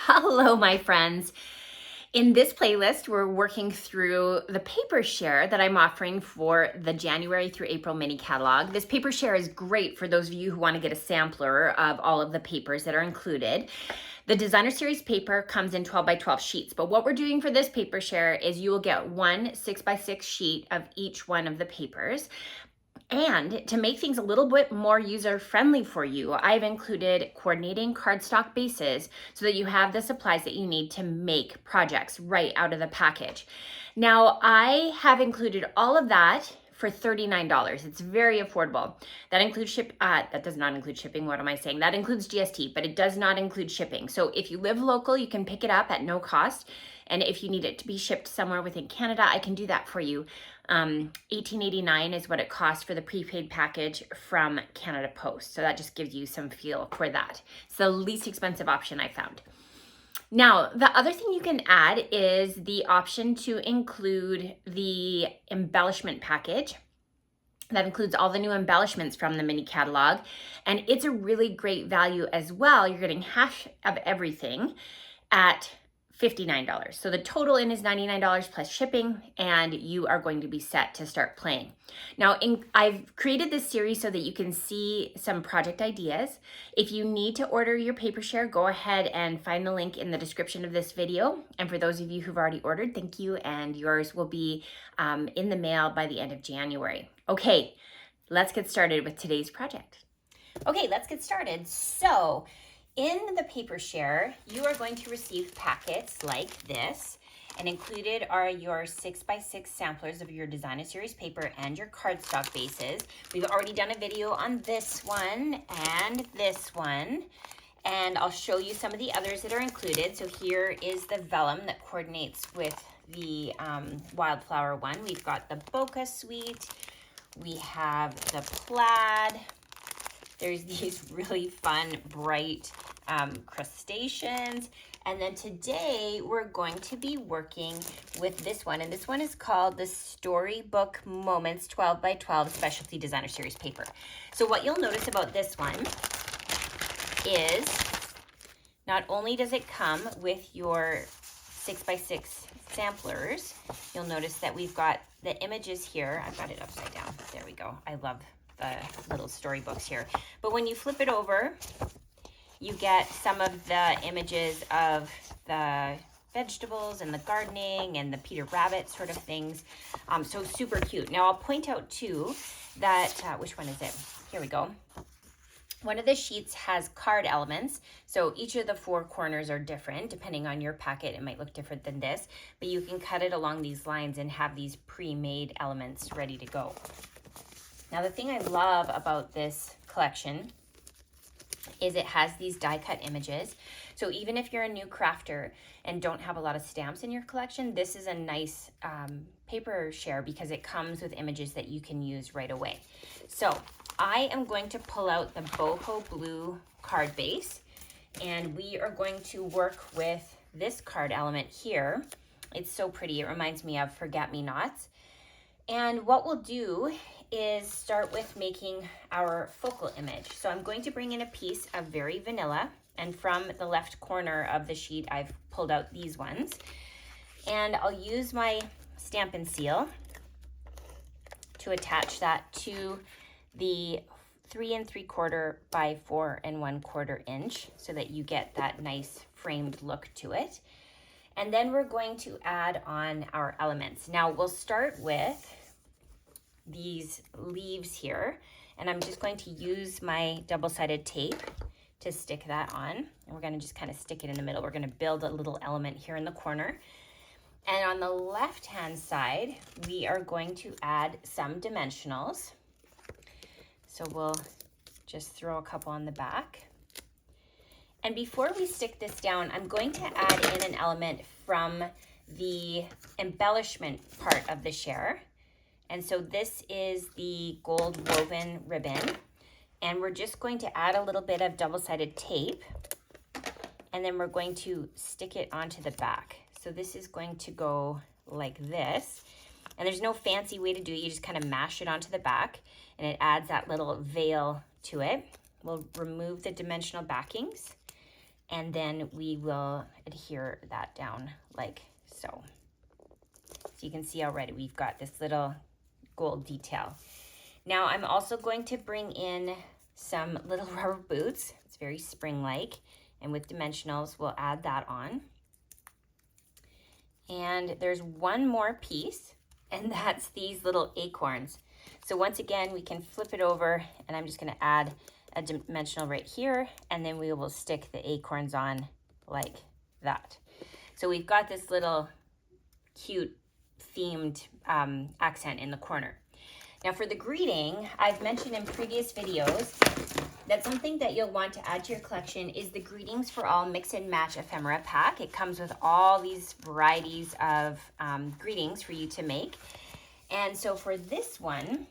Hello, my friends. In this playlist, we're working through the paper share that I'm offering for the January through April mini catalog. This paper share is great for those of you who want to get a sampler of all of the papers that are included. The designer series paper comes in 12 by 12 sheets, but what we're doing for this paper share is you will get one 6 by 6 sheet of each one of the papers. And to make things a little bit more user-friendly for you, I've included coordinating cardstock bases so that you have the supplies that you need to make projects right out of the package. Now, I have included all of that for $39. It's very affordable. That includes that does not include shipping. What am I saying? That includes GST, but it does not include shipping. So if you live local, you can pick it up at no cost. And if you need it to be shipped somewhere within Canada, I can do that for you. $18.89 is what it costs for the prepaid package from Canada Post. So that just gives you some feel for that. It's the least expensive option I found. Now, the other thing you can add is the option to include the embellishment package. That includes all the new embellishments from the mini catalog. And it's a really great value as well. You're getting half of everything at $59. So the total in is $99 plus shipping, and you are going to be set to start playing. Now, I've created this series so that you can see some project ideas. If you need to order your paper share, go ahead and find the link in the description of this video. And for those of you who've already ordered, thank you, and yours will be in the mail by the end of January. Okay, let's get started with today's project. Okay, let's get started. So, in the paper share, you are going to receive packets like this, and included are your 6 by 6 samplers of your designer series paper and your cardstock bases. We've already done a video on this one and this one, and I'll show you some of the others that are included. So here is the vellum that coordinates with the wildflower one. We've got the bokeh suite. We have the plaid. There's these really fun, bright crustaceans. And then today we're going to be working with this one. And this one is called the Storybook Moments 12 by 12 Specialty Designer Series paper. So what you'll notice about this one is not only does it come with your 6 by 6 samplers, you'll notice that we've got the images here. I've got it upside down. There we go. I love the little storybooks here. But when you flip it over, you get some of the images of the vegetables and the gardening and the Peter Rabbit sort of things. So super cute. Now I'll point out too that, which one is it? Here we go. One of the sheets has card elements. So each of the 4 corners are different. Depending on your packet, it might look different than this, but you can cut it along these lines and have these pre-made elements ready to go. Now, the thing I love about this collection is it has these die cut images. So even if you're a new crafter and don't have a lot of stamps in your collection, this is a nice paper share because it comes with images that you can use right away. So I am going to pull out the boho blue card base, and we are going to work with this card element here. It's so pretty. It reminds me of Forget-Me-Nots. And what we'll do is start with making our focal image. So I'm going to bring in a piece of Very Vanilla, and from the left corner of the sheet, I've pulled out these ones. And I'll use my Stampin' Seal to attach that to the 3 3/4 by 4 1/4 inch so that you get that nice framed look to it. And then we're going to add on our elements. Now we'll start with these leaves here, and I'm just going to use my double-sided tape to stick that on, and we're going to just kind of stick it in the middle. We're going to build a little element here in the corner, and on the left-hand side we are going to add some dimensionals. So we'll just throw a couple on the back. And before we stick this down, I'm going to add in an element from the embellishment part of the share. And so this is the gold woven ribbon. And we're just going to add a little bit of double-sided tape. And then we're going to stick it onto the back. So this is going to go like this. And there's no fancy way to do it. You just kind of mash it onto the back, and it adds that little veil to it. We'll remove the dimensional backings and then we will adhere that down like so. So you can see already we've got this little gold detail. Now I'm also going to bring in some little rubber boots. It's very spring-like, and with dimensionals we'll add that on. And there's one more piece, and that's these little acorns. So once again, we can flip it over, and I'm just going to add a dimensional right here, and then we will stick the acorns on like that. So we've got this little cute themed accent in the corner. Now for the greeting, I've mentioned in previous videos that something that you'll want to add to your collection is the Greetings for All Mix and Match Ephemera pack. It comes with all these varieties of greetings for you to make. And so for this one,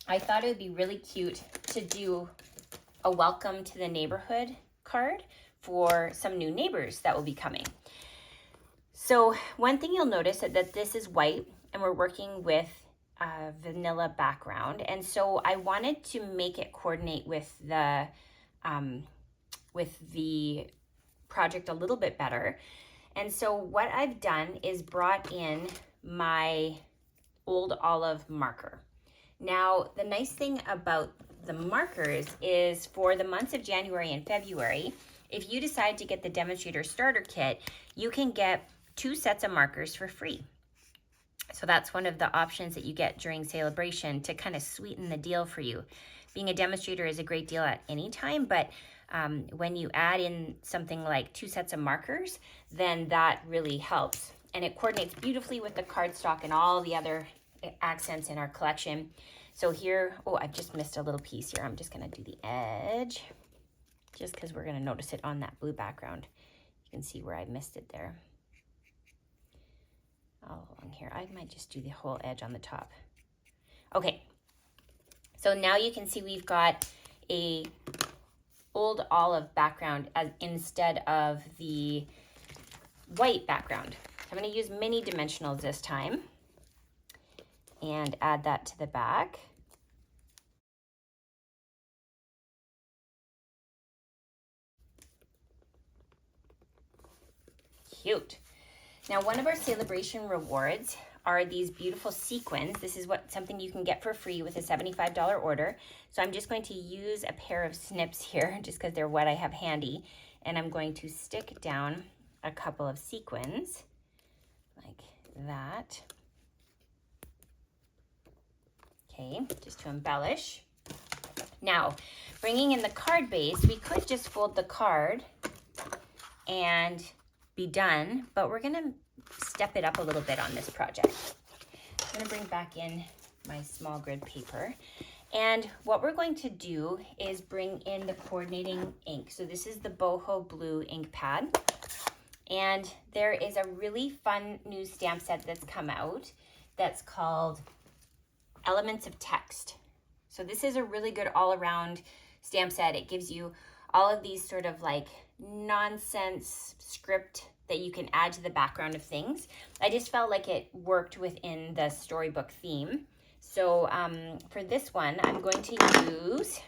I thought it would be really cute to do a welcome to the neighborhood card for some new neighbors that will be coming. So one thing you'll notice is that this is white and we're working with a vanilla background, and so I wanted to make it coordinate with the project a little bit better. And so what I've done is brought in my Old Olive marker. Now the nice thing about the markers is for the months of January and February, if you decide to get the demonstrator starter kit, you can get 2 sets of markers for free. So that's one of the options that you get during Saleabration to kind of sweeten the deal for you. Being a demonstrator is a great deal at any time, but when you add in something like 2 sets of markers, then that really helps. And it coordinates beautifully with the cardstock and all the other accents in our collection. So here, oh, I've just missed a little piece here. I'm just gonna do the edge, just because we're gonna notice it on that blue background. You can see where I missed it there. All along here. I might just do the whole edge on the top. Okay, so now you can see we've got a Old Olive background instead of the white background. I'm going to use mini dimensionals this time and add that to the back. Cute. Now, one of our Saleabration rewards are these beautiful sequins. This is something you can get for free with a $75 order. So I'm just going to use a pair of snips here just because they're what I have handy. And I'm going to stick down a couple of sequins like that. Okay, just to embellish. Now, bringing in the card base, we could just fold the card and be done, but we're gonna step it up a little bit on this project. I'm gonna bring back in my small grid paper, and what we're going to do is bring in the coordinating ink. So this is the boho blue ink pad, and there is a really fun new stamp set that's come out that's called Elements of Text. So this is a really good all-around stamp set. It gives you all of these sort of like nonsense script that you can add to the background of things. I just felt like it worked within the Storybook theme. So for this one, I'm going to use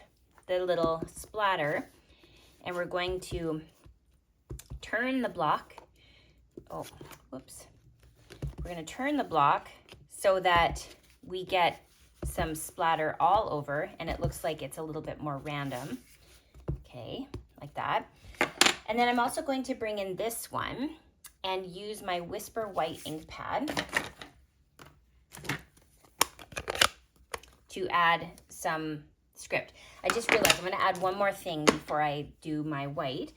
the little splatter, and we're going to turn the block. Oh, whoops. We're going to turn the block so that we get some splatter all over, and it looks like it's a little bit more random. Okay, like that. And then I'm also going to bring in this one and use my Whisper White ink pad to add some script. I just realized I'm going to add one more thing before I do my white.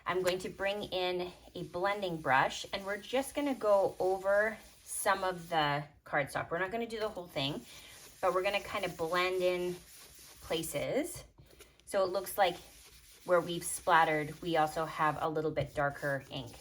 I'm going to bring in a blending brush, and we're just going to go over some of the cardstock. We're not going to do the whole thing, but we're going to kind of blend in places so it looks like where we've splattered, we also have a little bit darker ink.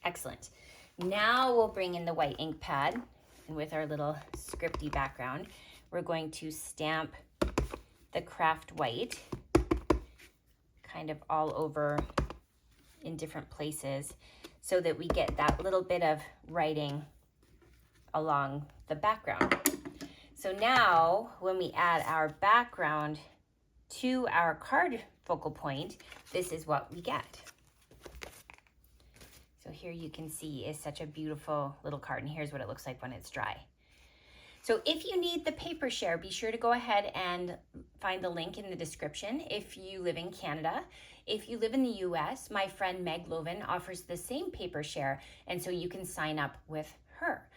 Excellent. Now we'll bring in the white ink pad, and with our little scripty background, we're going to stamp the craft white kind of all over in different places so that we get that little bit of writing along the background. So now when we add our background to our card focal point, this is what we get. So here you can see is such a beautiful little card, and here's what it looks like when it's dry. So if you need the paper share, be sure to go ahead and find the link in the description if you live in Canada. If you live in the US, my friend Meg Loven offers the same paper share, and so you can sign up with her.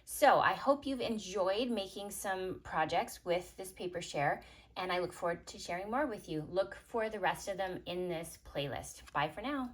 So I hope you've enjoyed making some projects with this paper share, and I look forward to sharing more with you. Look for the rest of them in this playlist. Bye for now.